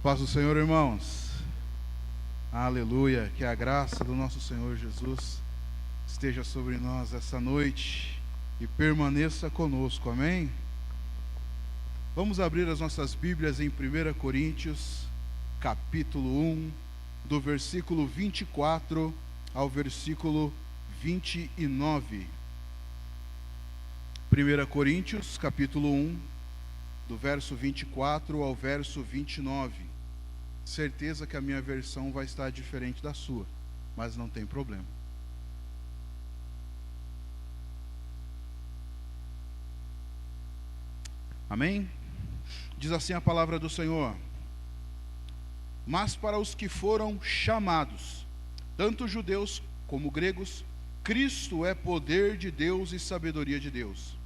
Paz do Senhor, irmãos. Aleluia. Que a graça do nosso Senhor Jesus esteja sobre nós essa noite e permaneça conosco. Amém? Vamos abrir as nossas Bíblias em 1 Coríntios, capítulo 1, do versículo 24 ao versículo 29. 1 Coríntios, capítulo 1, do verso 24 ao verso 29. Certeza que a minha versão vai estar diferente da sua, mas não tem problema. Amém? Diz assim a palavra do Senhor: mas para os que foram chamados, tanto judeus como gregos, Cristo é poder de Deus e sabedoria de Deus.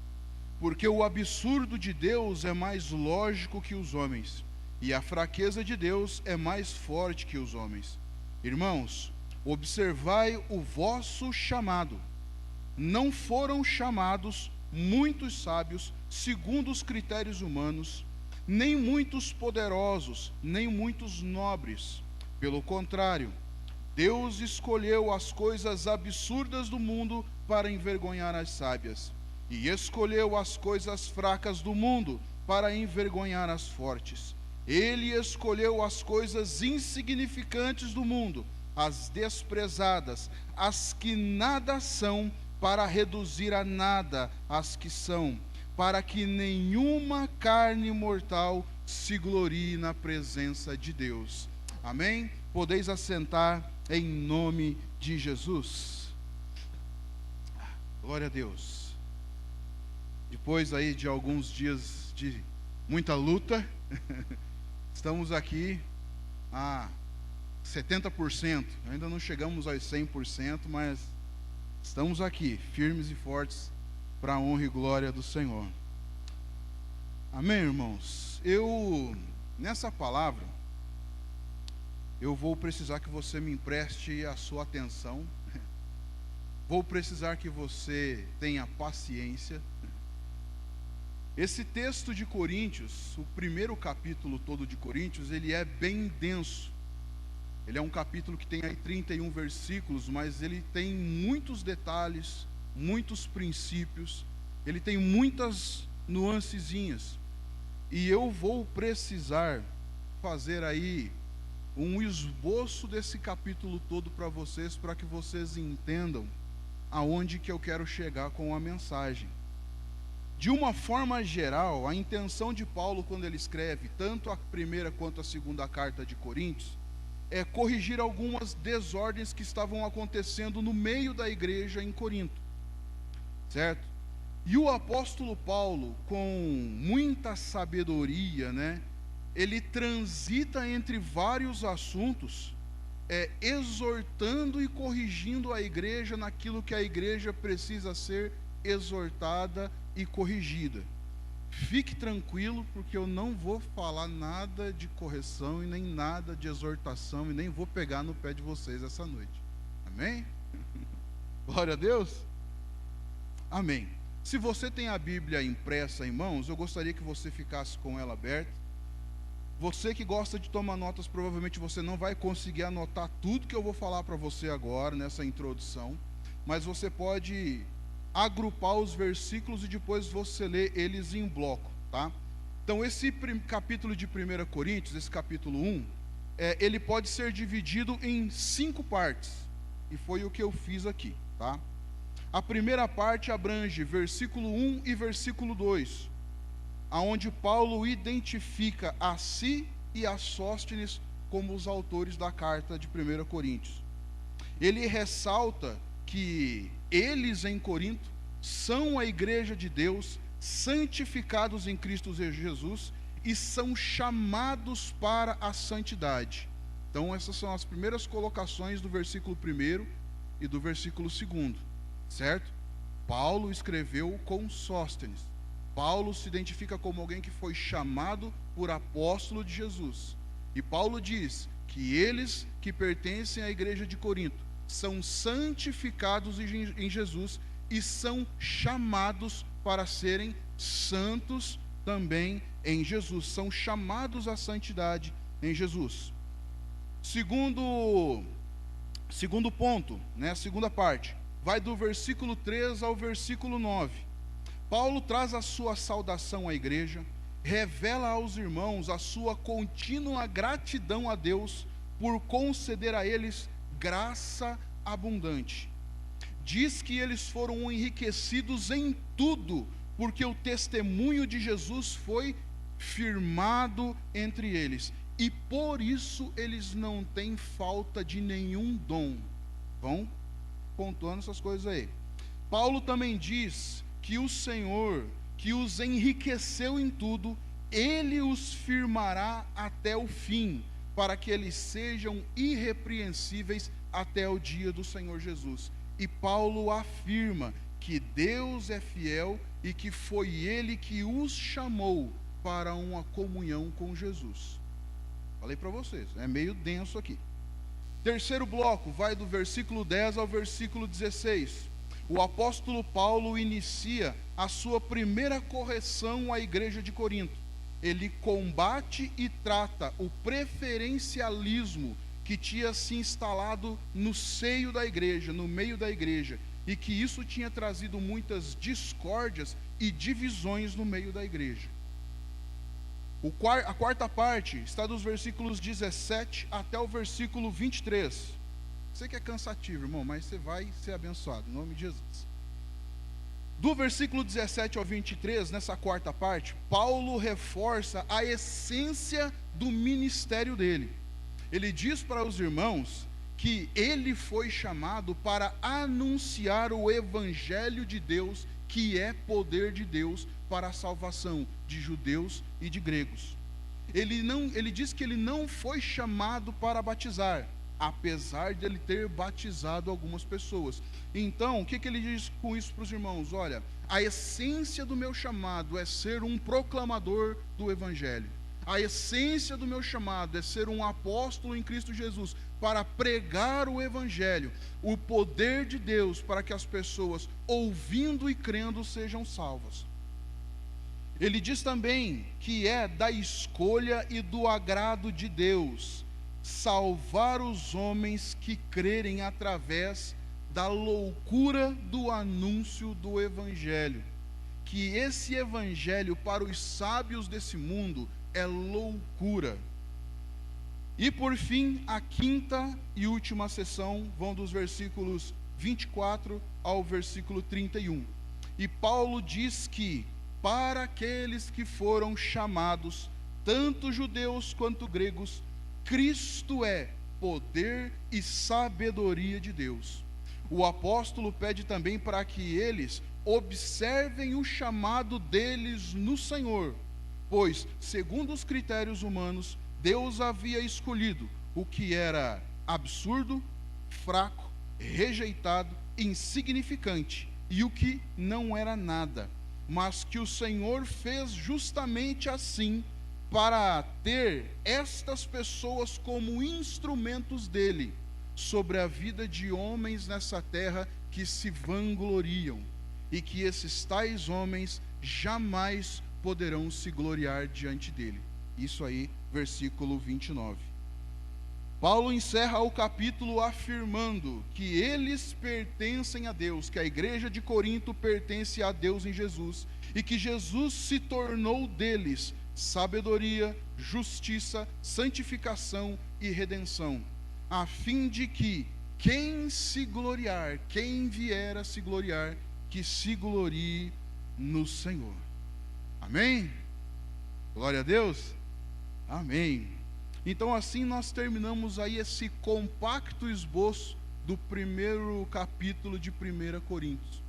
Porque o absurdo de Deus é mais lógico que os homens, e a fraqueza de Deus é mais forte que os homens. Irmãos, observai o vosso chamado. Não foram chamados muitos sábios segundo os critérios humanos, nem muitos poderosos, nem muitos nobres. Pelo contrário, Deus escolheu as coisas absurdas do mundo para envergonhar as sábias, e escolheu as coisas fracas do mundo para envergonhar as fortes. Ele escolheu as coisas insignificantes do mundo, as desprezadas, as que nada são, para reduzir a nada as que são, para que nenhuma carne mortal se glorie na presença de Deus. Amém? Podeis assentar em nome de Jesus. Glória a Deus. Depois aí de alguns dias de muita luta, estamos aqui a 70%, ainda não chegamos aos 100%, mas estamos aqui, firmes e fortes, para a honra e glória do Senhor. Amém, irmãos? Nessa palavra, eu vou precisar que você me empreste a sua atenção, vou precisar que você tenha paciência. Esse texto de Coríntios, o primeiro capítulo todo de Coríntios, ele é bem denso. Ele é um capítulo que tem aí 31 versículos, mas ele tem muitos detalhes, muitos princípios, ele tem muitas nuancezinhas. E eu vou precisar fazer aí um esboço desse capítulo todo para vocês, para que vocês entendam aonde que eu quero chegar com a mensagem. De uma forma geral, a intenção de Paulo, quando ele escreve tanto a primeira quanto a segunda carta de Coríntios, é corrigir algumas desordens que estavam acontecendo no meio da igreja em Corinto, certo? E o apóstolo Paulo, com muita sabedoria, ele transita entre vários assuntos, exortando e corrigindo a igreja naquilo que a igreja precisa ser exortada e corrigida. Fique tranquilo, porque eu não vou falar nada de correção e nem nada de exortação, e nem vou pegar no pé de vocês essa noite. Amém? Glória a Deus. Amém. Se você tem a Bíblia impressa em mãos, eu gostaria que você ficasse com ela aberta. Você que gosta de tomar notas, provavelmente você não vai conseguir anotar tudo que eu vou falar para você agora nessa introdução, mas você pode agrupar os versículos e depois você lê eles em bloco, tá? Então esse capítulo de 1 Coríntios, esse capítulo 1, ele pode ser dividido em 5 partes, e foi o que eu fiz aqui, tá? A primeira parte abrange versículo 1 e versículo 2, aonde Paulo identifica a si e a Sóstenes como os autores da carta de 1 Coríntios. Ele ressalta que eles em Corinto são a igreja de Deus, santificados em Cristo Jesus, e são chamados para a santidade. Então essas são as primeiras colocações do versículo 1 e do versículo 2, certo? Paulo escreveu com Sóstenes. Paulo se identifica como alguém que foi chamado por apóstolo de Jesus. E Paulo diz que eles que pertencem à igreja de Corinto são santificados em Jesus e são chamados para serem santos também em Jesus. São chamados à santidade em Jesus. Segundo ponto, né, a segunda parte, vai do versículo 3 ao versículo 9. Paulo traz a sua saudação à igreja, revela aos irmãos a sua contínua gratidão a Deus por conceder a eles graça abundante. Diz que eles foram enriquecidos em tudo, porque o testemunho de Jesus foi firmado entre eles, e por isso eles não têm falta de nenhum dom. Vão pontuando essas coisas aí. Paulo também diz que o Senhor, que os enriqueceu em tudo, ele os firmará até o fim, para que eles sejam irrepreensíveis até o dia do Senhor Jesus. E Paulo afirma que Deus é fiel e que foi ele que os chamou para uma comunhão com Jesus. Falei para vocês, é meio denso aqui. Terceiro bloco, vai do versículo 10 ao versículo 16. O apóstolo Paulo inicia a sua primeira correção à igreja de Corinto. Ele combate e trata o preferencialismo que tinha se instalado no seio da igreja, no meio da igreja, e que isso tinha trazido muitas discórdias e divisões no meio da igreja. A quarta parte está dos versículos 17 até o versículo 23. Sei que é cansativo, irmão, mas você vai ser abençoado, em nome de Jesus. Do versículo 17 ao 23, nessa quarta parte, Paulo reforça a essência do ministério dele. Ele diz para os irmãos que ele foi chamado para anunciar o evangelho de Deus, que é poder de Deus para a salvação de judeus e de gregos. Ele diz que ele não foi chamado para batizar, apesar de ele ter batizado algumas pessoas. Então, o que ele diz com isso para os irmãos? Olha, a essência do meu chamado é ser um proclamador do evangelho. A essência do meu chamado é ser um apóstolo em Cristo Jesus, para pregar o evangelho, o poder de Deus, para que as pessoas, ouvindo e crendo, sejam salvas. Ele diz também que é da escolha e do agrado de Deus salvar os homens que crerem através da loucura do anúncio do evangelho. Que esse evangelho para os sábios desse mundo é loucura. E por fim, a quinta e última sessão vão dos versículos 24 ao versículo 31. E Paulo diz que para aqueles que foram chamados, tanto judeus quanto gregos, Cristo é poder e sabedoria de Deus. O apóstolo pede também para que eles observem o chamado deles no Senhor, pois, segundo os critérios humanos, Deus havia escolhido o que era absurdo, fraco, rejeitado, insignificante, e o que não era nada, mas que o Senhor fez justamente assim, para ter estas pessoas como instrumentos dele, sobre a vida de homens nessa terra que se vangloriam, e que esses tais homens jamais poderão se gloriar diante dele. Isso aí, versículo 29. Paulo encerra o capítulo afirmando que eles pertencem a Deus, que a igreja de Corinto pertence a Deus em Jesus, e que Jesus se tornou deles sabedoria, justiça, santificação e redenção, a fim de que quem se gloriar, quem vier a se gloriar, que se glorie no Senhor. Amém? Glória a Deus. Amém. Então assim nós terminamos aí esse compacto esboço do primeiro capítulo de 1 Coríntios.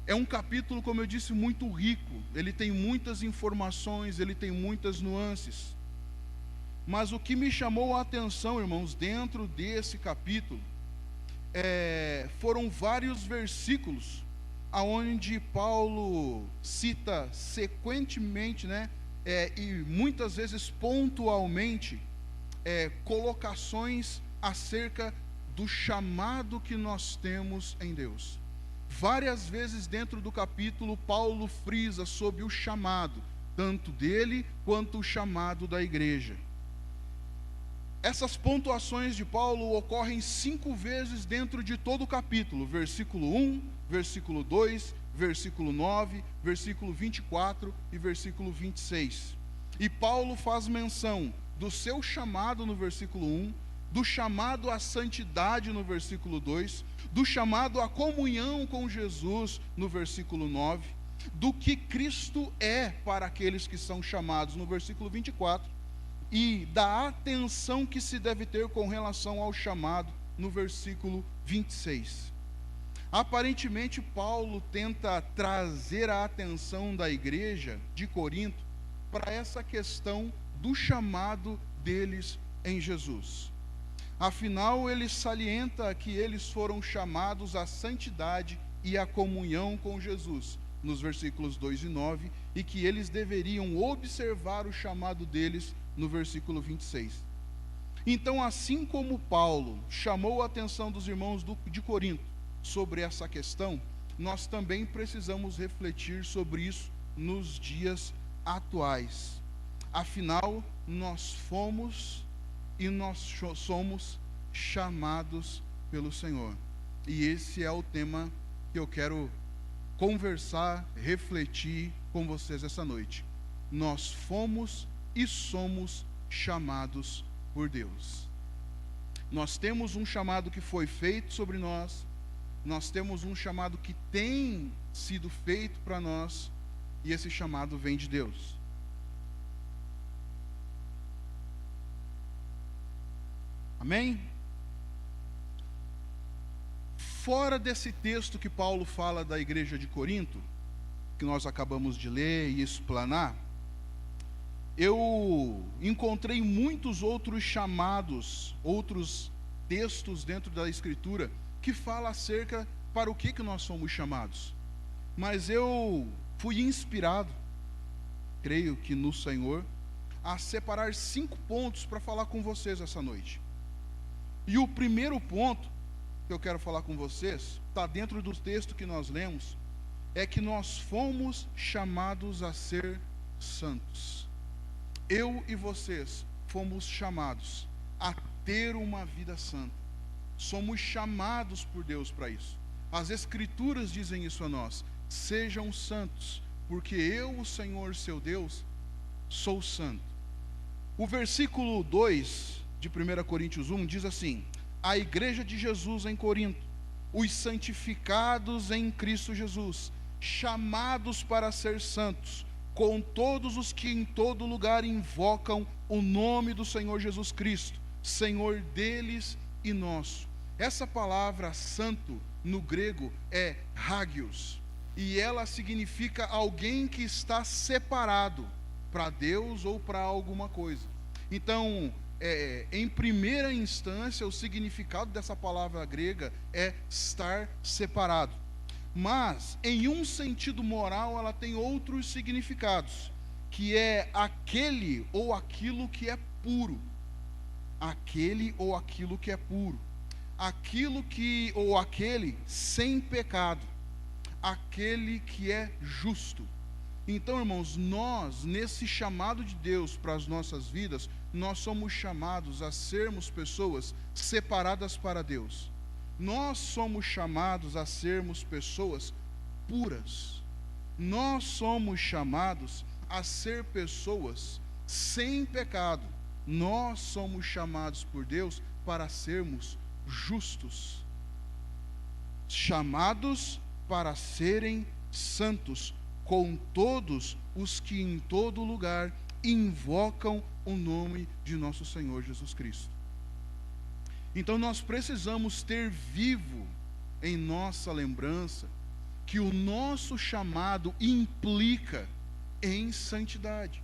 É um capítulo, como eu disse, muito rico. Ele tem muitas informações, ele tem muitas nuances. Mas o que me chamou a atenção, irmãos, dentro desse capítulo, foram vários versículos aonde Paulo cita sequentemente, e muitas vezes pontualmente, colocações acerca do chamado que nós temos em Deus. Várias vezes dentro do capítulo, Paulo frisa sobre o chamado, tanto dele quanto o chamado da igreja. Essas pontuações de Paulo ocorrem 5 vezes dentro de todo o capítulo: versículo 1, versículo 2, versículo 9, versículo 24 e versículo 26. E Paulo faz menção do seu chamado no versículo 1, do chamado à santidade no versículo 2, do chamado à comunhão com Jesus no versículo 9, do que Cristo é para aqueles que são chamados no versículo 24, e da atenção que se deve ter com relação ao chamado no versículo 26. Aparentemente, Paulo tenta trazer a atenção da igreja de Corinto para essa questão do chamado deles em Jesus. Afinal, ele salienta que eles foram chamados à santidade e à comunhão com Jesus, nos versículos 2 e 9, e que eles deveriam observar o chamado deles no versículo 26. Então, assim como Paulo chamou a atenção dos irmãos de Corinto sobre essa questão, nós também precisamos refletir sobre isso nos dias atuais. Afinal, nós fomos e nós somos chamados pelo Senhor. E esse é o tema que eu quero conversar, refletir com vocês essa noite. Nós fomos e somos chamados por Deus. Nós temos um chamado que foi feito sobre nós, nós temos um chamado que tem sido feito para nós, e esse chamado vem de Deus. Amém? Fora desse texto que Paulo fala da igreja de Corinto, que nós acabamos de ler e explanar, eu encontrei muitos outros chamados, outros textos dentro da Escritura que fala acerca para o que nós somos chamados. Mas eu fui inspirado, creio que no Senhor, a separar 5 pontos para falar com vocês essa noite. E o primeiro ponto que eu quero falar com vocês, está dentro do texto que nós lemos, é que nós fomos chamados a ser santos. Eu e vocês fomos chamados a ter uma vida santa. Somos chamados por Deus para isso. As Escrituras dizem isso a nós: sejam santos, porque eu, o Senhor seu Deus, sou santo. O versículo 2 de 1 Coríntios 1 diz assim: a igreja de Jesus em Corinto, os santificados em Cristo Jesus, chamados para ser santos, com todos os que em todo lugar invocam o nome do Senhor Jesus Cristo, Senhor deles e nosso. Essa palavra santo no grego é hagios, e ela significa alguém que está separado para Deus ou para alguma coisa. Então, em primeira instância, o significado dessa palavra grega é estar separado. Mas, em um sentido moral, ela tem outros significados, que é aquele ou aquilo que é puro. Aquele ou aquilo que é puro. Aquilo que ou aquele sem pecado. Aquele que é justo. Então, irmãos, nós, nesse chamado de Deus para as nossas vidas, nós somos chamados a sermos pessoas separadas para Deus. Nós somos chamados a sermos pessoas puras. Nós somos chamados a ser pessoas sem pecado. Nós somos chamados por Deus para sermos justos. Chamados para serem santos, com todos os que em todo lugar invocam o nome de nosso Senhor Jesus Cristo. Então nós precisamos ter vivo em nossa lembrança que o nosso chamado implica em santidade.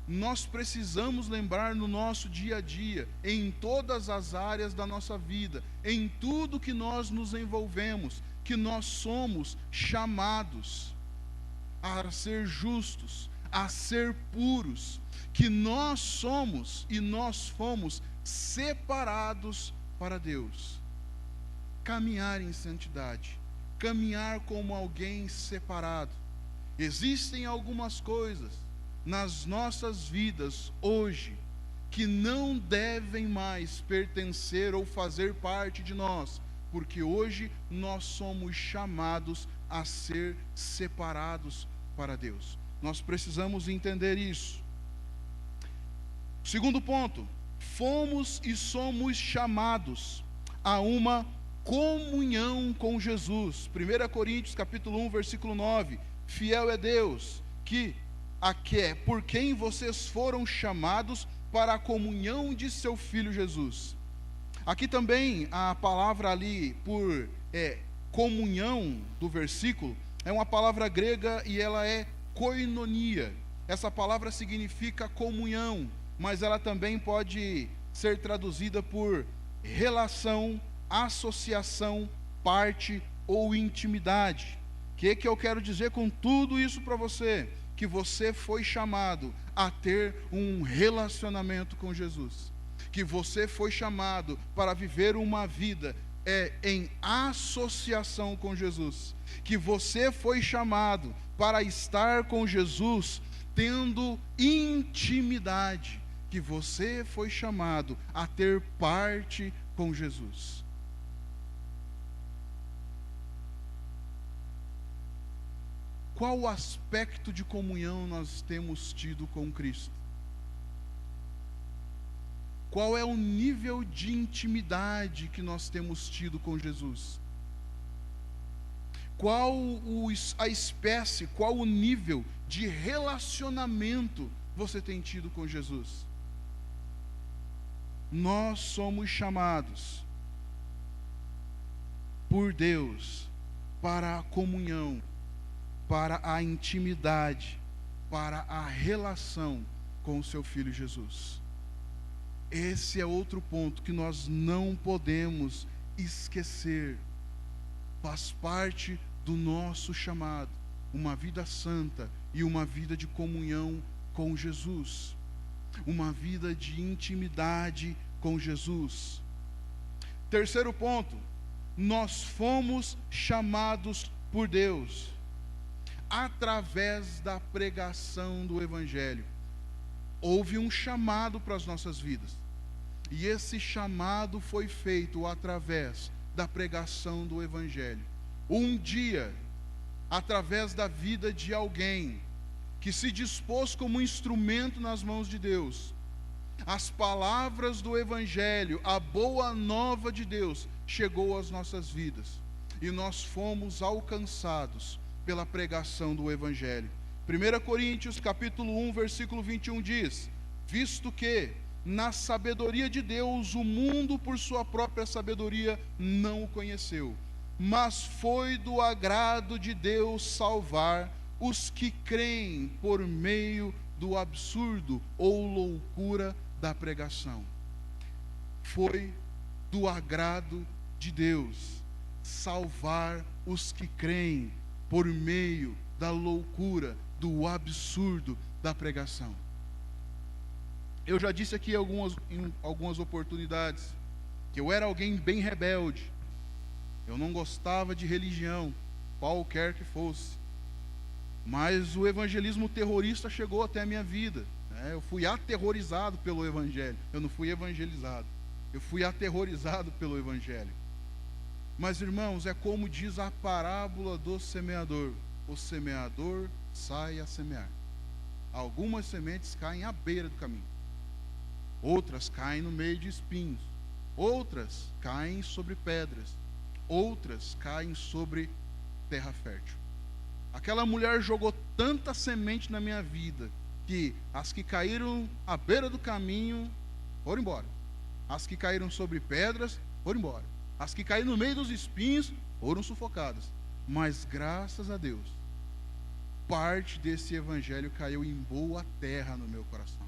Nós precisamos lembrar no nosso dia a dia, em todas as áreas da nossa vida, em tudo que nós nos envolvemos, que nós somos chamados a ser justos, a ser puros, que nós somos e nós fomos separados para Deus. Caminhar em santidade, caminhar como alguém separado. Existem algumas coisas nas nossas vidas hoje que não devem mais pertencer ou fazer parte de nós, porque hoje nós somos chamados a ser separados para Deus. Nós precisamos entender isso. Segundo ponto, fomos e somos chamados a uma comunhão com Jesus. 1 Coríntios capítulo 1, versículo 9. Fiel é Deus, por quem vocês foram chamados para a comunhão de seu Filho Jesus. Aqui também a palavra ali por comunhão do versículo é uma palavra grega e ela é koinonia. Essa palavra significa comunhão, mas ela também pode ser traduzida por relação, associação, parte ou intimidade. O que eu quero dizer com tudo isso para você? Que você foi chamado a ter um relacionamento com Jesus, que você foi chamado para viver uma vida em associação com Jesus, que você foi chamado para estar com Jesus tendo intimidade, que você foi chamado a ter parte com Jesus. Qual aspecto de comunhão nós temos tido com Cristo? Qual é o nível de intimidade que nós temos tido com Jesus? Qual a espécie, qual o nível de relacionamento você tem tido com Jesus? Nós somos chamados por Deus para a comunhão, para a intimidade, para a relação com o seu Filho Jesus. Esse é outro ponto que nós não podemos esquecer. Faz parte do nosso chamado, uma vida santa e uma vida de comunhão com Jesus, uma vida de intimidade com Jesus. Terceiro ponto, nós fomos chamados por Deus através da pregação do Evangelho. Houve um chamado para as nossas vidas, e esse chamado foi feito através da pregação do Evangelho. Um dia, através da vida de alguém que se dispôs como instrumento nas mãos de Deus, as palavras do Evangelho, a boa nova de Deus, chegou às nossas vidas, e nós fomos alcançados pela pregação do Evangelho. 1 Coríntios capítulo 1, versículo 21 diz: visto que na sabedoria de Deus o mundo por sua própria sabedoria não o conheceu, mas foi do agrado de Deus salvar os que creem por meio do absurdo ou loucura da pregação. Foi do agrado de Deus salvar os que creem por meio da loucura, do absurdo da pregação. Eu já disse aqui em algumas oportunidades que eu era alguém bem rebelde. Eu não gostava de religião, qualquer que fosse. Mas o evangelismo terrorista chegou até a minha vida. Eu fui aterrorizado pelo Evangelho. Eu não fui evangelizado. Eu fui aterrorizado pelo Evangelho. Mas, irmãos, é como diz a parábola do semeador. O semeador sai a semear. Algumas sementes caem à beira do caminho. Outras caem no meio de espinhos. Outras caem sobre pedras. Outras caem sobre terra fértil. Aquela mulher jogou tanta semente na minha vida que as que caíram à beira do caminho foram embora. As que caíram sobre pedras foram embora. As que caíram no meio dos espinhos foram sufocadas. Mas graças a Deus, parte desse evangelho caiu em boa terra no meu coração.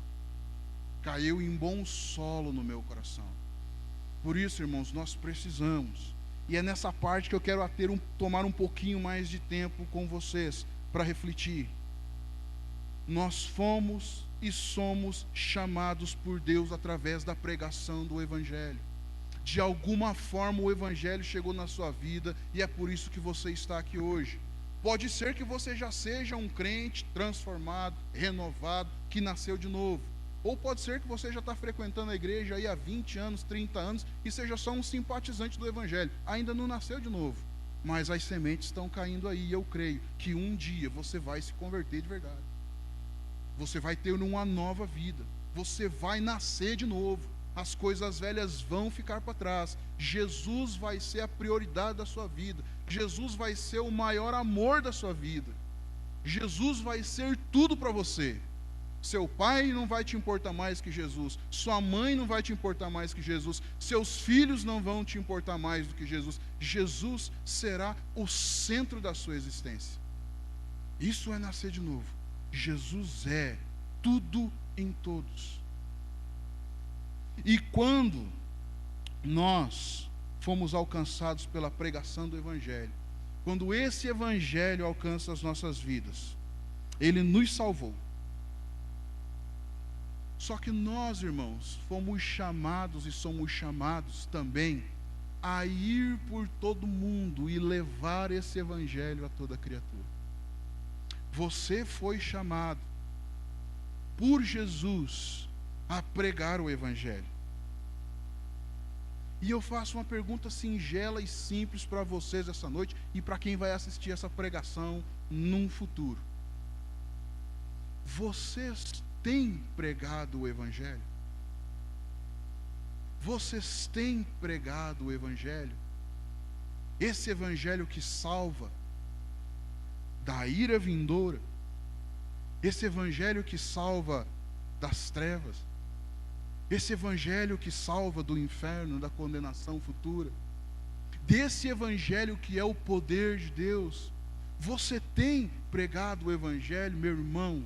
Caiu em bom solo no meu coração. Por isso, irmãos, nós precisamos. E é nessa parte que eu quero tomar um pouquinho mais de tempo com vocês para refletir. Nós fomos e somos chamados por Deus através da pregação do Evangelho. De alguma forma o Evangelho chegou na sua vida e é por isso que você está aqui hoje. Pode ser que você já seja um crente transformado, renovado, que nasceu de novo. Ou pode ser que você já está frequentando a igreja aí há 20 anos, 30 anos, e seja só um simpatizante do Evangelho. Ainda não nasceu de novo, mas as sementes estão caindo aí, e eu creio que um dia você vai se converter de verdade. Você vai ter uma nova vida, você vai nascer de novo. As coisas velhas vão ficar para trás. Jesus vai ser a prioridade da sua vida. Jesus vai ser o maior amor da sua vida. Jesus vai ser tudo para você. Seu pai não vai te importar mais que Jesus. Sua mãe não vai te importar mais que Jesus. Seus filhos não vão te importar mais do que Jesus. Jesus será o centro da sua existência. Isso é nascer de novo. Jesus é tudo em todos. E quando nós fomos alcançados pela pregação do Evangelho, quando esse Evangelho alcança as nossas vidas, ele nos salvou. Só que nós, irmãos, fomos chamados e somos chamados também a ir por todo mundo e levar esse Evangelho a toda criatura. Você foi chamado por Jesus a pregar o Evangelho. E eu faço uma pergunta singela e simples para vocês essa noite e para quem vai assistir essa pregação num futuro. Vocês têm pregado o Evangelho? Vocês têm pregado o Evangelho? Esse Evangelho que salva da ira vindoura, esse Evangelho que salva das trevas, esse Evangelho que salva do inferno, da condenação futura, desse Evangelho que é o poder de Deus. Você tem pregado o Evangelho, meu irmão?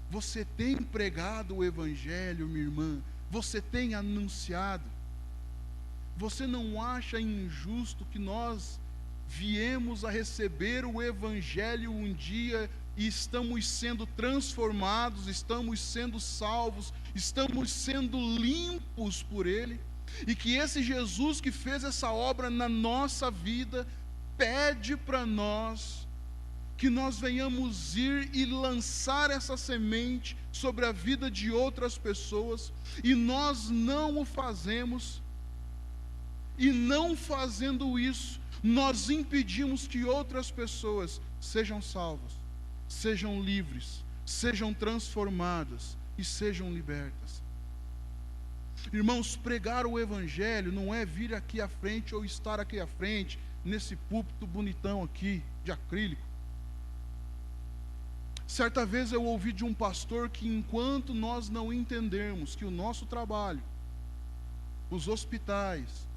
Você tem pregado o Evangelho, minha irmã? Você tem anunciado? Você não acha injusto que nós viemos a receber o Evangelho um dia e estamos sendo transformados, estamos sendo salvos, estamos sendo limpos por Ele, e que esse Jesus que fez essa obra na nossa vida pede para nós que nós venhamos ir e lançar essa semente sobre a vida de outras pessoas, e nós não o fazemos, e não fazendo isso, nós impedimos que outras pessoas sejam salvas, sejam livres, sejam transformadas e sejam libertas. Irmãos, pregar o Evangelho não é vir aqui à frente ou estar aqui à frente, nesse púlpito bonitão aqui, de acrílico. Certa vez eu ouvi de um pastor que enquanto nós não entendermos que o nosso trabalho, os hospitais,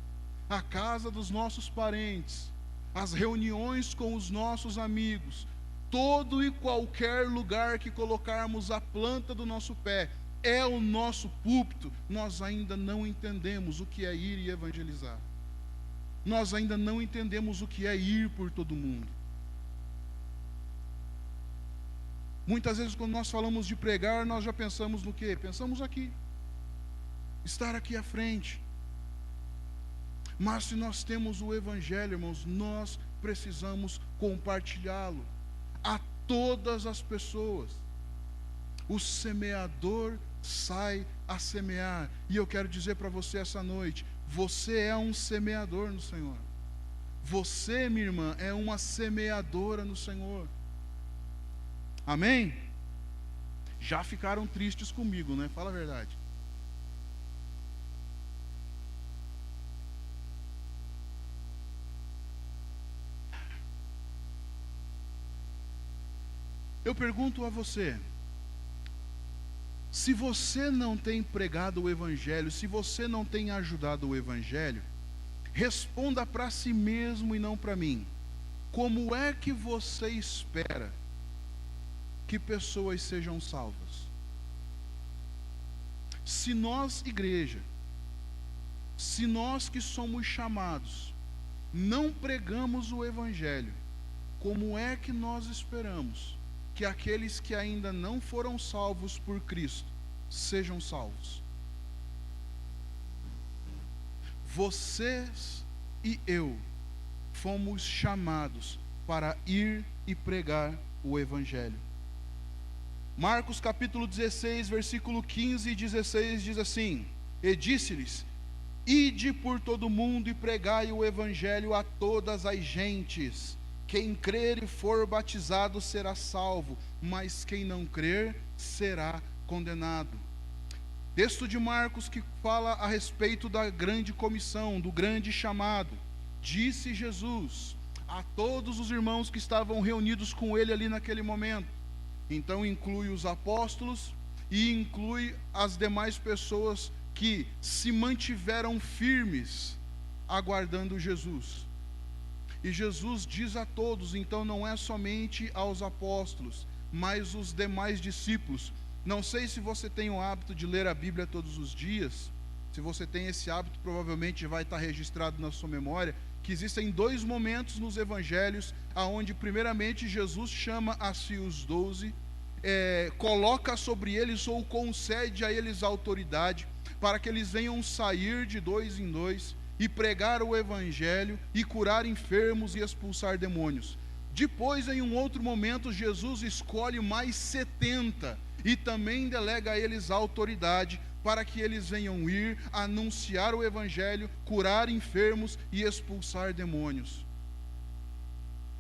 a casa dos nossos parentes, as reuniões com os nossos amigos, todo e qualquer lugar que colocarmos a planta do nosso pé é o nosso púlpito, nós ainda não entendemos o que é ir e evangelizar. Nós ainda não entendemos o que é ir por todo mundo. Muitas vezes quando nós falamos de pregar, nós já pensamos no quê? Pensamos aqui, estar aqui à frente. Mas se nós temos o Evangelho, irmãos, nós precisamos compartilhá-lo a todas as pessoas. O semeador sai a semear, e eu quero dizer para você essa noite, você é um semeador no Senhor. Você, minha irmã, é uma semeadora no Senhor. Amém? Já ficaram tristes comigo, né? Fala a verdade. Eu pergunto a você, se você não tem pregado o Evangelho, se você não tem ajudado o Evangelho, responda para si mesmo e não para mim. Como é que você espera que pessoas sejam salvas? Se nós, igreja, se nós que somos chamados, não pregamos o Evangelho, como é que nós esperamos que aqueles que ainda não foram salvos por Cristo sejam salvos? Vocês e eu fomos chamados para ir e pregar o Evangelho. Marcos capítulo 16, versículo 15 e 16 diz assim: e disse-lhes: ide por todo o mundo e pregai o evangelho a todas as gentes. Quem crer e for batizado será salvo, mas quem não crer será condenado. Texto de Marcos que fala a respeito da grande comissão, do grande chamado. Disse Jesus a todos os irmãos que estavam reunidos com ele ali naquele momento. Então inclui os apóstolos e inclui as demais pessoas que se mantiveram firmes aguardando Jesus. E Jesus diz a todos, então não é somente aos apóstolos, mas os demais discípulos. Não sei se você tem o hábito de ler a Bíblia todos os dias. Se você tem esse hábito, provavelmente vai estar registrado na sua memória que existem 2 momentos nos evangelhos aonde primeiramente Jesus chama a si os 12, coloca sobre eles ou concede a eles autoridade para que eles venham sair de 2 em 2 e pregar o evangelho e curar enfermos e expulsar demônios. Depois, em um outro momento, Jesus escolhe mais 70 e também delega a eles a autoridade para que eles venham ir anunciar o evangelho, curar enfermos e expulsar demônios.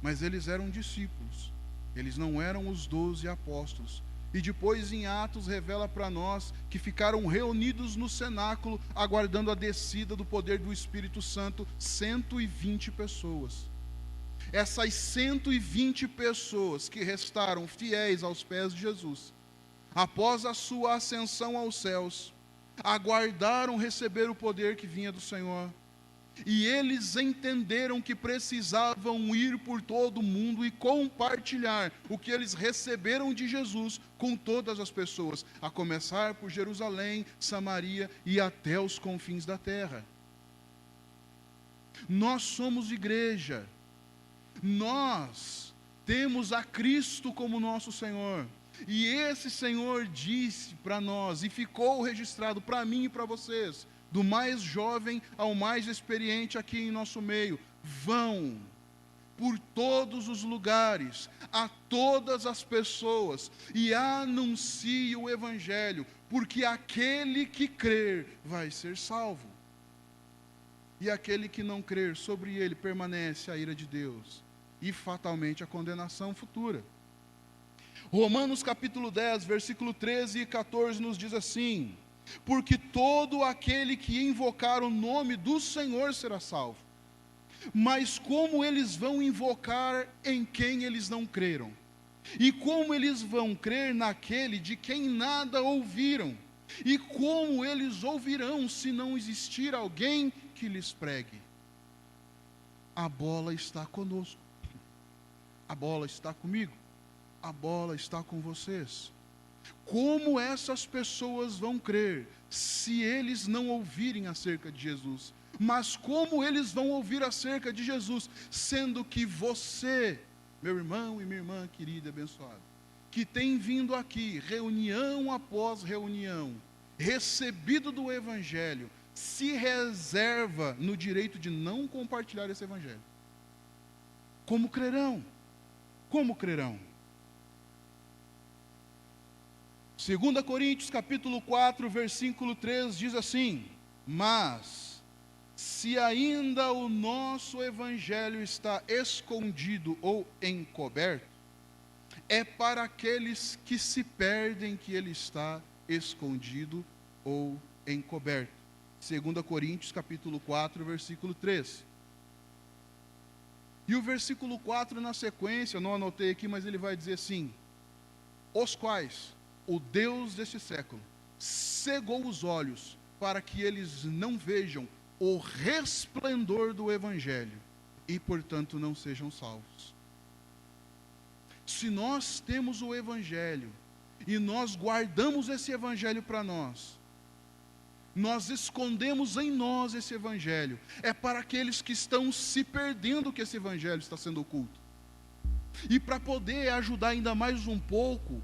Mas eles eram discípulos, eles não eram os 12 apóstolos. E depois em Atos revela para nós que ficaram reunidos no cenáculo, aguardando a descida do poder do Espírito Santo, 120 pessoas. Essas 120 pessoas que restaram fiéis aos pés de Jesus, após a sua ascensão aos céus, aguardaram receber o poder que vinha do Senhor. E eles entenderam que precisavam ir por todo o mundo e compartilhar o que eles receberam de Jesus com todas as pessoas, a começar por Jerusalém, Samaria e até os confins da terra. Nós somos igreja. Nós temos a Cristo como nosso Senhor. E esse Senhor disse para nós, e ficou registrado para mim e para vocês, do mais jovem ao mais experiente aqui em nosso meio: vão por todos os lugares, a todas as pessoas, e anuncie o evangelho, porque aquele que crer vai ser salvo, e aquele que não crer, sobre ele permanece a ira de Deus e fatalmente a condenação futura. Romanos capítulo 10, versículo 13 e 14 nos diz assim: porque todo aquele que invocar o nome do Senhor será salvo. Mas como eles vão invocar em quem eles não creram? E como eles vão crer naquele de quem nada ouviram? E como eles ouvirão se não existir alguém que lhes pregue? A bola está conosco. A bola está comigo. A bola está com vocês. Como essas pessoas vão crer se eles não ouvirem acerca de Jesus? Mas como eles vão ouvir acerca de Jesus, sendo que você, meu irmão e minha irmã querida e abençoada, que tem vindo aqui, reunião após reunião, recebido do Evangelho, se reserva no direito de não compartilhar esse Evangelho? Como crerão? Como crerão? 2 Coríntios capítulo 4, versículo 3 diz assim: mas se ainda o nosso evangelho está escondido ou encoberto, é para aqueles que se perdem que ele está escondido ou encoberto. 2 Coríntios capítulo 4, versículo 3. E o versículo 4 na sequência, eu não anotei aqui, mas ele vai dizer assim: os quais o Deus deste século cegou os olhos para que eles não vejam o resplendor do Evangelho e, portanto, não sejam salvos. Se nós temos o Evangelho e nós guardamos esse Evangelho para nós, nós escondemos em nós esse Evangelho, é para aqueles que estão se perdendo que esse Evangelho está sendo oculto. E para poder ajudar ainda mais um pouco,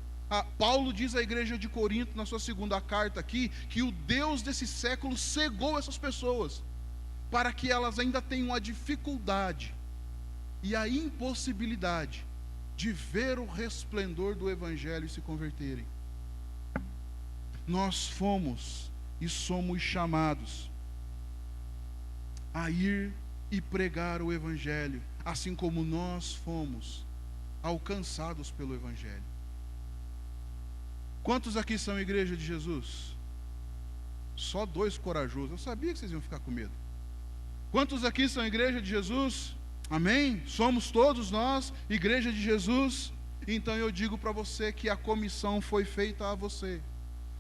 Paulo diz à igreja de Corinto, na sua segunda carta aqui, que o Deus desse século cegou essas pessoas, para que elas ainda tenham a dificuldade e a impossibilidade de ver o resplendor do Evangelho e se converterem. Nós fomos e somos chamados a ir e pregar o Evangelho, assim como nós fomos alcançados pelo Evangelho. Quantos aqui são igreja de Jesus? Só 2 corajosos. Eu sabia que vocês iam ficar com medo. Quantos aqui são igreja de Jesus? Amém? Somos todos nós igreja de Jesus? Então eu digo para você que a comissão foi feita a você.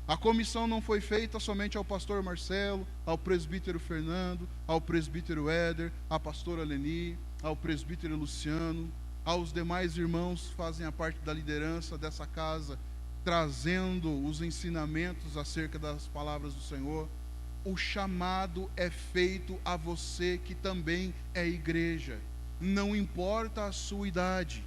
A comissão não foi feita somente ao pastor Marcelo, ao presbítero Fernando, ao presbítero Éder, à pastora Leni, ao presbítero Luciano, aos demais irmãos que fazem a parte da liderança dessa casa, trazendo os ensinamentos acerca das palavras do Senhor. O chamado é feito a você que também é igreja. Não importa a sua idade,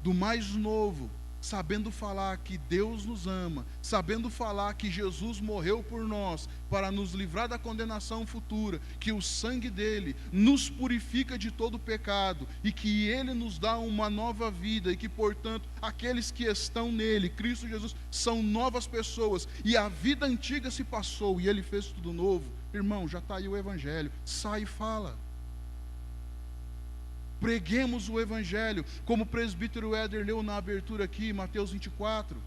do mais novo, sabendo falar que Deus nos ama, sabendo falar que Jesus morreu por nós para nos livrar da condenação futura, que o sangue dele nos purifica de todo pecado e que ele nos dá uma nova vida e que, portanto, aqueles que estão nele, Cristo Jesus, são novas pessoas e a vida antiga se passou e ele fez tudo novo. Irmão, já está aí o Evangelho, sai e fala. Preguemos o Evangelho, como o presbítero Éder leu na abertura aqui, Mateus 24.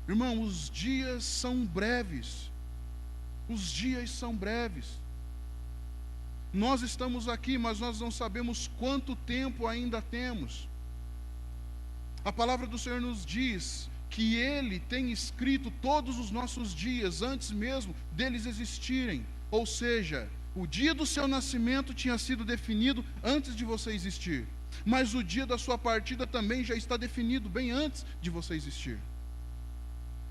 Irmão, os dias são breves. Os dias são breves. Nós estamos aqui, mas nós não sabemos quanto tempo ainda temos. A palavra do Senhor nos diz que Ele tem escrito todos os nossos dias, antes mesmo deles existirem. Ou seja, o dia do seu nascimento tinha sido definido antes de você existir. Mas o dia da sua partida também já está definido bem antes de você existir.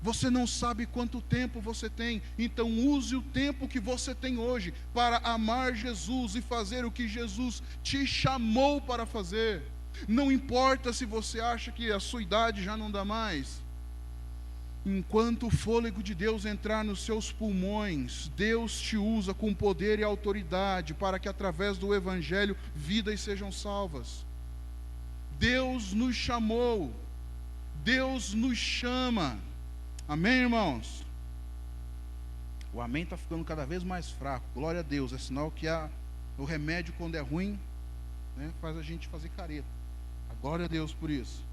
Você não sabe quanto tempo você tem, então use o tempo que você tem hoje para amar Jesus e fazer o que Jesus te chamou para fazer. Não importa se você acha que a sua idade já não dá mais. Enquanto o fôlego de Deus entrar nos seus pulmões, Deus te usa com poder e autoridade para que através do Evangelho vidas sejam salvas. Deus nos chamou, Deus nos chama. Amém, irmãos? O amém está ficando cada vez mais fraco. Glória a Deus, é sinal que o remédio, quando é ruim, né, faz a gente fazer careta. Glória a Deus por isso.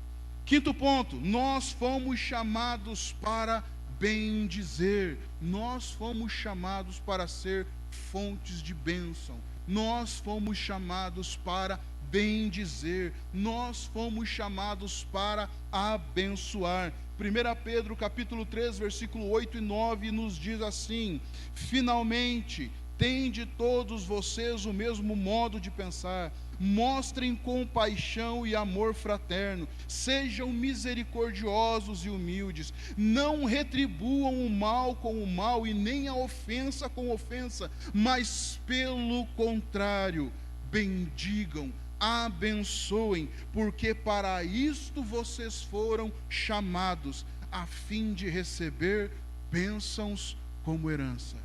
Quinto ponto, nós fomos chamados para bendizer. Nós fomos chamados para ser fontes de bênção. Nós fomos chamados para bendizer. Nós fomos chamados para abençoar. 1 Pedro capítulo 3, versículo 8 e 9 nos diz assim: finalmente, tende todos vocês o mesmo modo de pensar, mostrem compaixão e amor fraterno, sejam misericordiosos e humildes, não retribuam o mal com o mal e nem a ofensa com ofensa, mas pelo contrário, bendigam, abençoem, porque para isto vocês foram chamados, a fim de receber bênçãos como herança.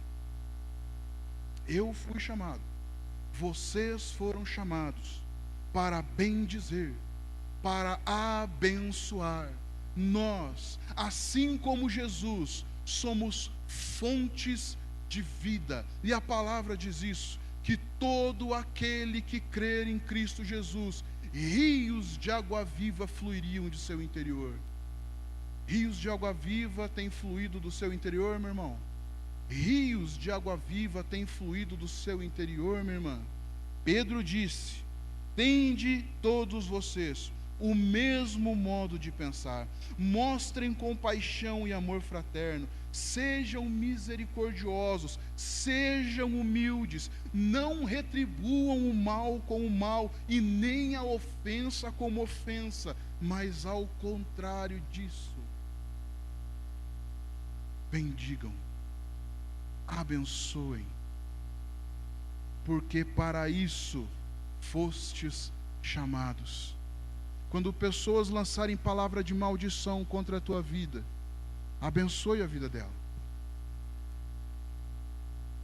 Eu fui chamado, vocês foram chamados para bendizer, para abençoar. Nós, assim como Jesus, somos fontes de vida. E a palavra diz isso, que todo aquele que crer em Cristo Jesus, rios de água viva fluiriam de seu interior. Rios de água viva têm fluído do seu interior, meu irmão? Rios de água viva têm fluído do seu interior, minha irmã. Pedro disse: tende todos vocês o mesmo modo de pensar, mostrem compaixão e amor fraterno, sejam misericordiosos, sejam humildes, não retribuam o mal com o mal e nem a ofensa como ofensa, mas ao contrário disso, bendigam, abençoem, porque para isso fostes chamados. Quando pessoas lançarem palavra de maldição contra a tua vida, abençoe a vida dela.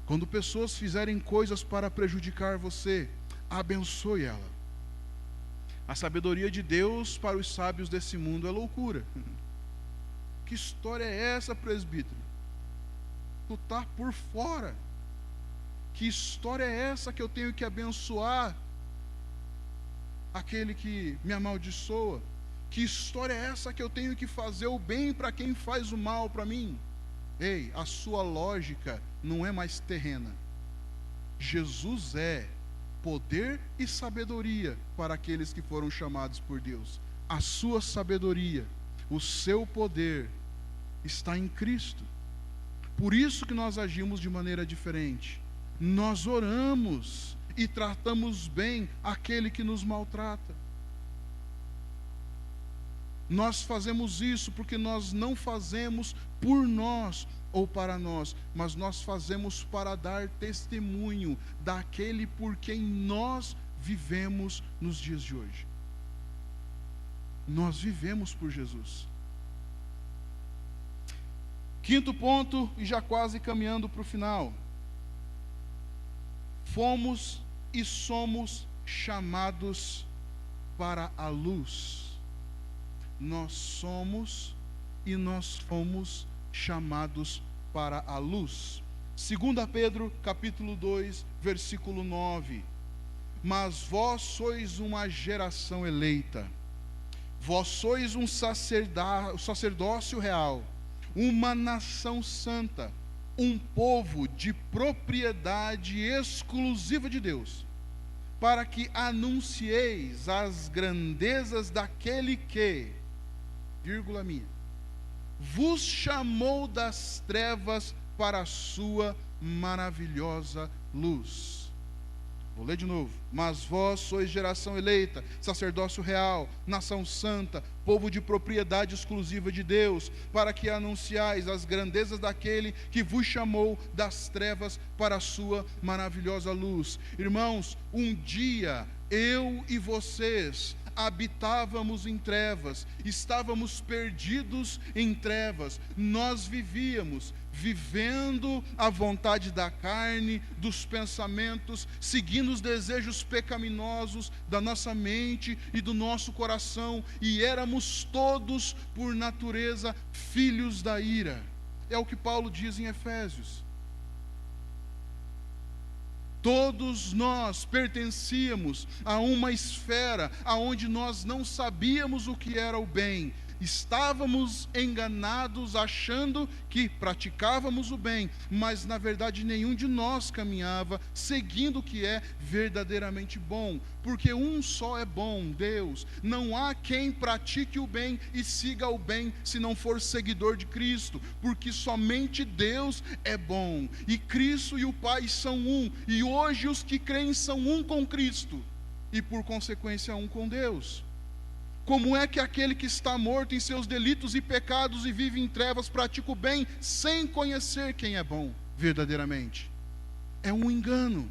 Quando pessoas fizerem coisas para prejudicar você, abençoe ela. A sabedoria de Deus para os sábios desse mundo é loucura. Que história é essa, presbítero? Tu está por fora. Que história é essa que eu tenho que abençoar aquele que me amaldiçoa? Que história é essa que eu tenho que fazer o bem para quem faz o mal para mim? Ei, a sua lógica não é mais terrena. Jesus é poder e sabedoria para aqueles que foram chamados por Deus. A sua sabedoria, o seu poder está em Cristo. Por isso que nós agimos de maneira diferente. Nós oramos e tratamos bem aquele que nos maltrata. Nós fazemos isso porque nós não fazemos por nós ou para nós, mas nós fazemos para dar testemunho daquele por quem nós vivemos nos dias de hoje. Nós vivemos por Jesus. Quinto ponto, e já quase caminhando para o final. Fomos e somos chamados para a luz. Nós somos e nós fomos chamados para a luz. 2 Pedro, capítulo 2, versículo 9. Mas vós sois uma geração eleita, vós sois um sacerdócio real, uma nação santa, um povo de propriedade exclusiva de Deus, para que anuncieis as grandezas daquele que, vírgula minha, vos chamou das trevas para a sua maravilhosa luz. Vou ler de novo. Mas vós sois geração eleita, sacerdócio real, nação santa, povo de propriedade exclusiva de Deus, para que anunciais as grandezas daquele que vos chamou das trevas para a sua maravilhosa luz. Irmãos, um dia eu e vocês habitávamos em trevas, estávamos perdidos em trevas, nós vivendo a vontade da carne, dos pensamentos, seguindo os desejos pecaminosos da nossa mente e do nosso coração, e éramos todos, por natureza, filhos da ira. É o que Paulo diz em Efésios. Todos nós pertencíamos a uma esfera aonde nós não sabíamos o que era o bem. Estávamos enganados achando que praticávamos o bem, mas na verdade nenhum de nós caminhava seguindo o que é verdadeiramente bom, porque um só é bom, Deus. Não há quem pratique o bem e siga o bem se não for seguidor de Cristo, porque somente Deus é bom, e Cristo e o Pai são um, e hoje os que creem são um com Cristo, e por consequência um com Deus. Como é que aquele que está morto em seus delitos e pecados e vive em trevas pratica o bem sem conhecer quem é bom verdadeiramente? É um engano.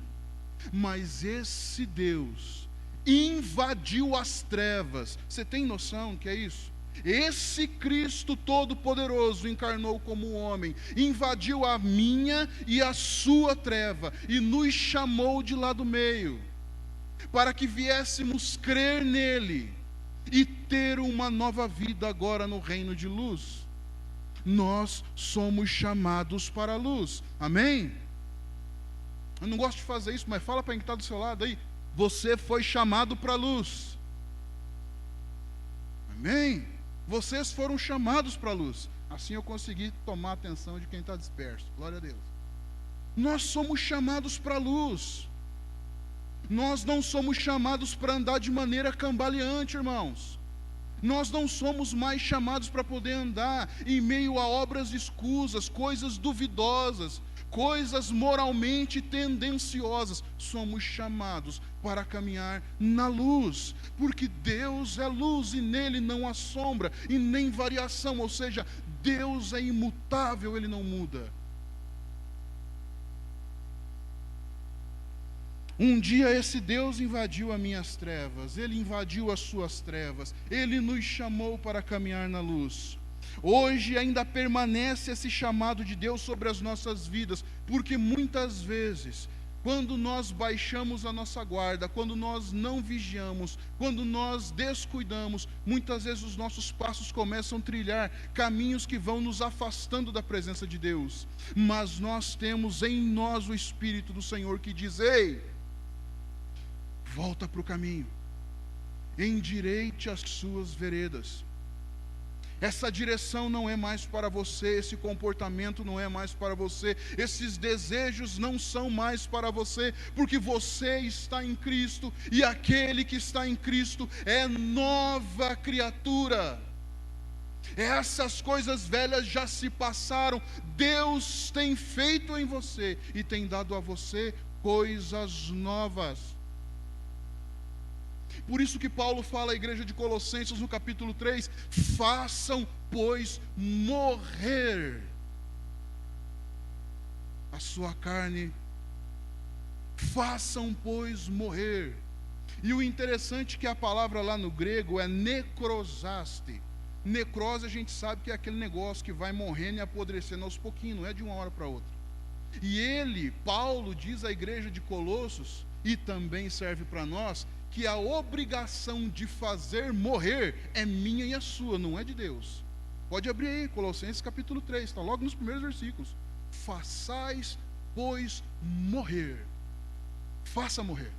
Mas esse Deus invadiu as trevas. Você tem noção que é isso? Esse Cristo Todo-Poderoso encarnou como um homem, invadiu a minha e a sua treva e nos chamou de lá do meio, para que viéssemos crer nele e ter uma nova vida agora no reino de luz. Nós somos chamados para a luz. Amém? Eu não gosto de fazer isso, mas fala para quem está do seu lado aí. Você foi chamado para a luz. Amém? Vocês foram chamados para a luz. Assim eu consegui tomar a atenção de quem está disperso. Glória a Deus. Nós somos chamados para a luz. Nós não somos chamados para andar de maneira cambaleante, irmãos. Nós não somos mais chamados para poder andar em meio a obras escusas, coisas duvidosas, coisas moralmente tendenciosas. Somos chamados para caminhar na luz, porque Deus é luz e nele não há sombra e nem variação, ou seja, Deus é imutável, ele não muda. Um dia esse Deus invadiu as minhas trevas, ele invadiu as suas trevas, ele nos chamou para caminhar na luz. Hoje ainda permanece esse chamado de Deus sobre as nossas vidas, porque muitas vezes, quando nós baixamos a nossa guarda, quando nós não vigiamos, quando nós descuidamos, muitas vezes os nossos passos começam a trilhar caminhos que vão nos afastando da presença de Deus. Mas nós temos em nós o Espírito do Senhor que diz: ei, volta para o caminho, endireite as suas veredas. Essa direção não é mais para você, esse comportamento não é mais para você, esses desejos não são mais para você, porque você está em Cristo, e aquele que está em Cristo é nova criatura. Essas coisas velhas já se passaram, Deus tem feito em você e tem dado a você coisas novas. Por isso que Paulo fala à igreja de Colossenses no capítulo 3, façam, pois, morrer a sua carne, façam, pois, morrer. E o interessante é que a palavra lá no grego é necrosaste. Necrose a gente sabe que é aquele negócio que vai morrendo e apodrecendo aos pouquinhos, não é de uma hora para outra. E Paulo diz à igreja de Colossos, e também serve para nós, que a obrigação de fazer morrer é minha e a sua, não é de Deus. Pode abrir aí, Colossenses capítulo 3, está logo nos primeiros versículos. Façais, pois, morrer. Faça morrer.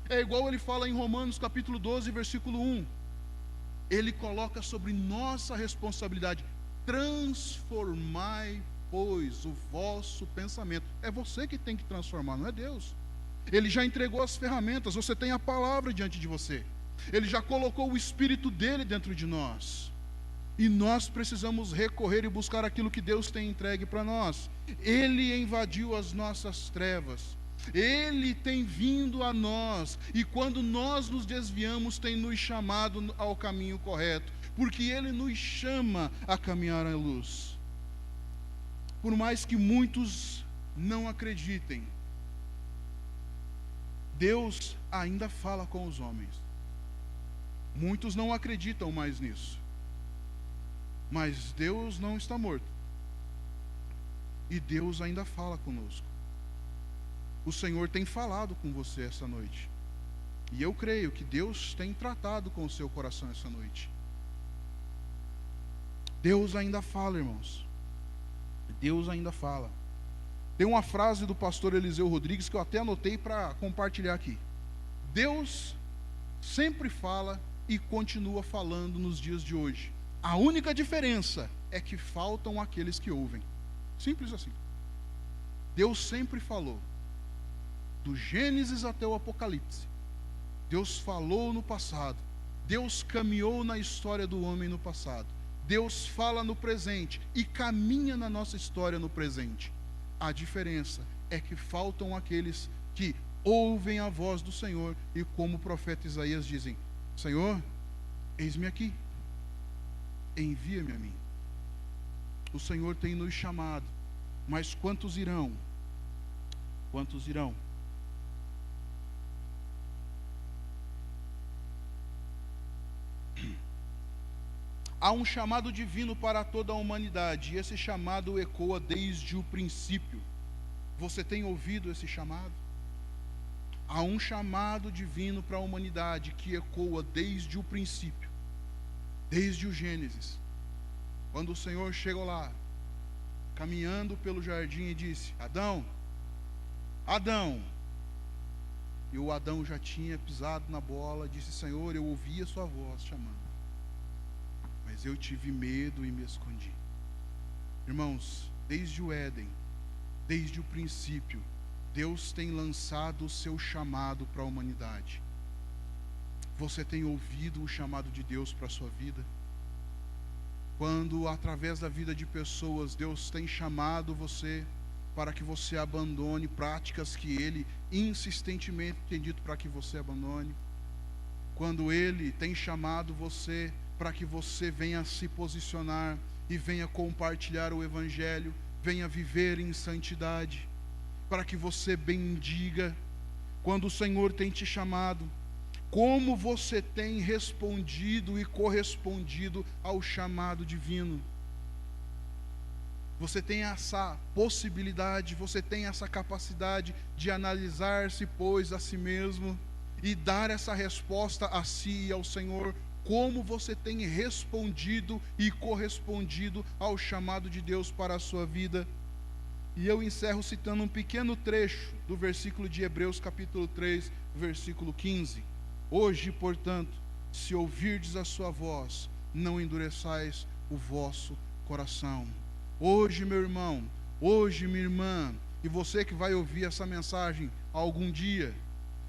É igual ele fala em Romanos capítulo 12, versículo 1. Ele coloca sobre nossa responsabilidade: transformai, pois, o vosso pensamento. É você que tem que transformar, não é Deus. Ele já entregou as ferramentas, você tem a palavra diante de você. Ele já colocou o Espírito dele dentro de nós. E nós precisamos recorrer e buscar aquilo que Deus tem entregue para nós. Ele invadiu as nossas trevas. Ele tem vindo a nós. E quando nós nos desviamos, tem nos chamado ao caminho correto. Porque Ele nos chama a caminhar à luz. Por mais que muitos não acreditem, Deus ainda fala com os homens. Muitos não acreditam mais nisso. Mas Deus não está morto. E Deus ainda fala conosco. O Senhor tem falado com você essa noite. E eu creio que Deus tem tratado com o seu coração essa noite. Deus ainda fala, irmãos. Deus ainda fala. Tem uma frase do pastor Eliseu Rodrigues que eu até anotei para compartilhar aqui. Deus sempre fala e continua falando nos dias de hoje. A única diferença é que faltam aqueles que ouvem. Simples assim. Deus sempre falou. Do Gênesis até o Apocalipse. Deus falou no passado. Deus caminhou na história do homem no passado. Deus fala no presente e caminha na nossa história no presente. A diferença é que faltam aqueles que ouvem a voz do Senhor e, como o profeta Isaías, dizem: Senhor, eis-me aqui, envia-me a mim. O Senhor tem nos chamado, mas quantos irão? Quantos irão? Há um chamado divino para toda a humanidade, e esse chamado ecoa desde o princípio. Você tem ouvido esse chamado? Há um chamado divino para a humanidade que ecoa desde o princípio, desde o Gênesis. Quando o Senhor chegou lá, caminhando pelo jardim e disse: Adão, Adão. E o Adão já tinha pisado na bola, disse: Senhor, eu ouvi a sua voz chamando, mas eu tive medo e me escondi. Irmãos, desde o Éden, desde o princípio, Deus tem lançado o seu chamado para a humanidade. Você tem ouvido o chamado de Deus para a sua vida? Quando, através da vida de pessoas, Deus tem chamado você para que você abandone práticas que Ele insistentemente tem dito para que você abandone. Quando Ele tem chamado você para que você venha se posicionar e venha compartilhar o Evangelho, venha viver em santidade, para que você bendiga. Quando o Senhor tem te chamado, como você tem respondido e correspondido ao chamado divino? você tem essa possibilidade, você tem essa capacidade de analisar-se, pois, a si mesmo e dar essa resposta a si e ao Senhor, como você tem respondido e correspondido ao chamado de Deus para a sua vida. E eu encerro citando um pequeno trecho do versículo de Hebreus capítulo 3, versículo 15. Hoje, portanto, se ouvirdes a sua voz, não endureçais o vosso coração. Hoje, meu irmão, hoje, minha irmã, e você que vai ouvir essa mensagem algum dia,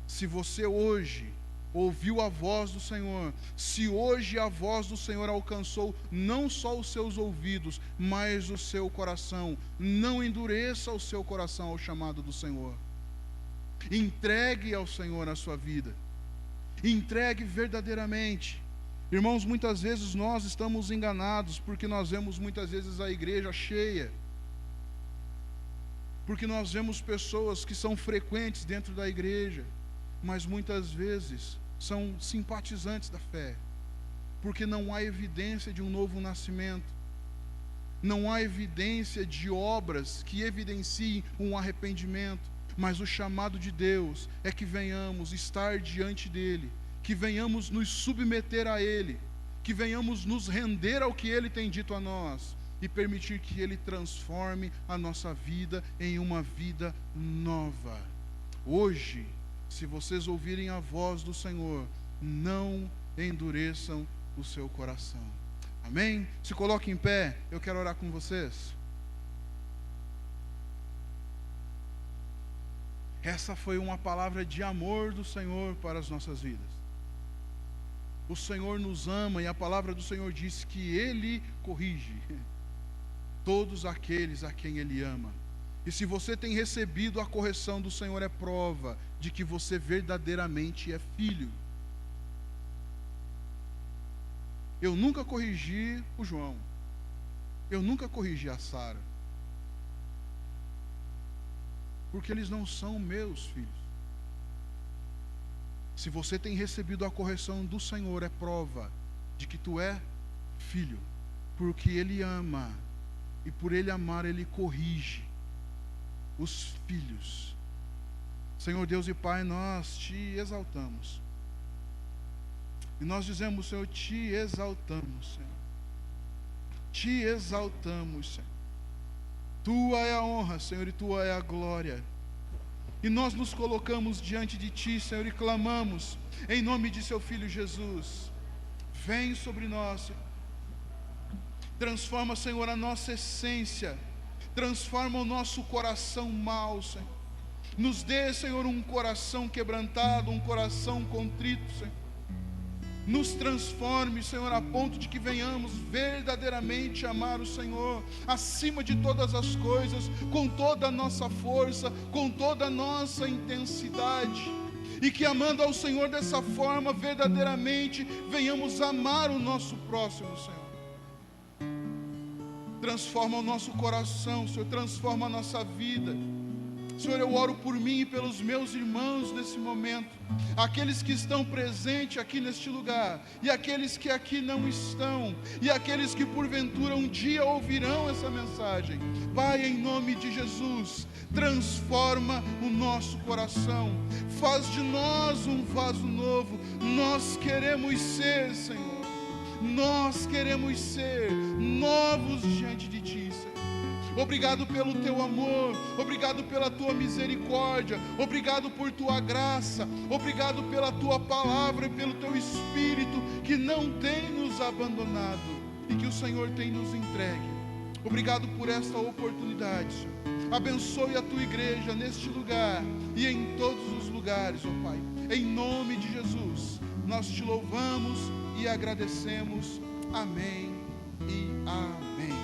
se você hoje ouviu a voz do Senhor, se hoje a voz do Senhor alcançou não só os seus ouvidos, mas o seu coração, não endureça o seu coração ao chamado do Senhor. Entregue ao Senhor a sua vida, entregue verdadeiramente. Irmãos, muitas vezes nós estamos enganados, porque nós vemos muitas vezes a igreja cheia, porque nós vemos pessoas que são frequentes dentro da igreja, mas muitas vezes são simpatizantes da fé, porque não há evidência de um novo nascimento, não há evidência de obras que evidenciem um arrependimento. Mas o chamado de Deus é que venhamos estar diante dEle, que venhamos nos submeter a Ele, que venhamos nos render ao que Ele tem dito a nós e permitir que Ele transforme a nossa vida em uma vida nova. Hoje, se vocês ouvirem a voz do Senhor, não endureçam o seu coração. Amém? Se coloque em pé, eu quero orar com vocês. Essa foi uma palavra de amor do Senhor para as nossas vidas. O Senhor nos ama e a palavra do Senhor diz que Ele corrige todos aqueles a quem Ele ama. E se você tem recebido a correção do Senhor, é prova de que você verdadeiramente é filho. Eu nunca corrigi o João, eu nunca corrigi a Sara, porque eles não são meus filhos. Se você tem recebido a correção do Senhor, é prova de que tu é filho, porque Ele ama, e por Ele amar, Ele corrige os filhos. Senhor Deus e Pai, nós te exaltamos, e nós dizemos, Senhor, te exaltamos, Senhor, te exaltamos, Senhor. Tua é a honra, Senhor, e Tua é a glória. E nós nos colocamos diante de Ti, Senhor, e clamamos em nome de Seu Filho Jesus. Vem sobre nós, Senhor. Transforma, Senhor, a nossa essência. Transforma o nosso coração mau, Senhor. Nos dê, Senhor, um coração quebrantado, um coração contrito, Senhor. Nos transforme, Senhor, a ponto de que venhamos verdadeiramente amar o Senhor acima de todas as coisas, com toda a nossa força, com toda a nossa intensidade, e que amando ao Senhor dessa forma, verdadeiramente venhamos amar o nosso próximo, Senhor. Transforma o nosso coração, Senhor, transforma a nossa vida. Senhor, eu oro por mim e pelos meus irmãos nesse momento, aqueles que estão presentes aqui neste lugar, e aqueles que aqui não estão, e aqueles que porventura um dia ouvirão essa mensagem. Pai, em nome de Jesus, transforma o nosso coração, faz de nós um vaso novo. Nós queremos ser, Senhor, nós queremos ser novos diante de Ti, Senhor. Obrigado pelo Teu amor, obrigado pela Tua misericórdia, obrigado por Tua graça, obrigado pela Tua palavra e pelo Teu Espírito que não tem nos abandonado e que o Senhor tem nos entregue. Obrigado por esta oportunidade, Senhor. Abençoe a Tua igreja neste lugar e em todos os lugares, ó Pai. Em nome de Jesus, nós Te louvamos e agradecemos. Amém e amém.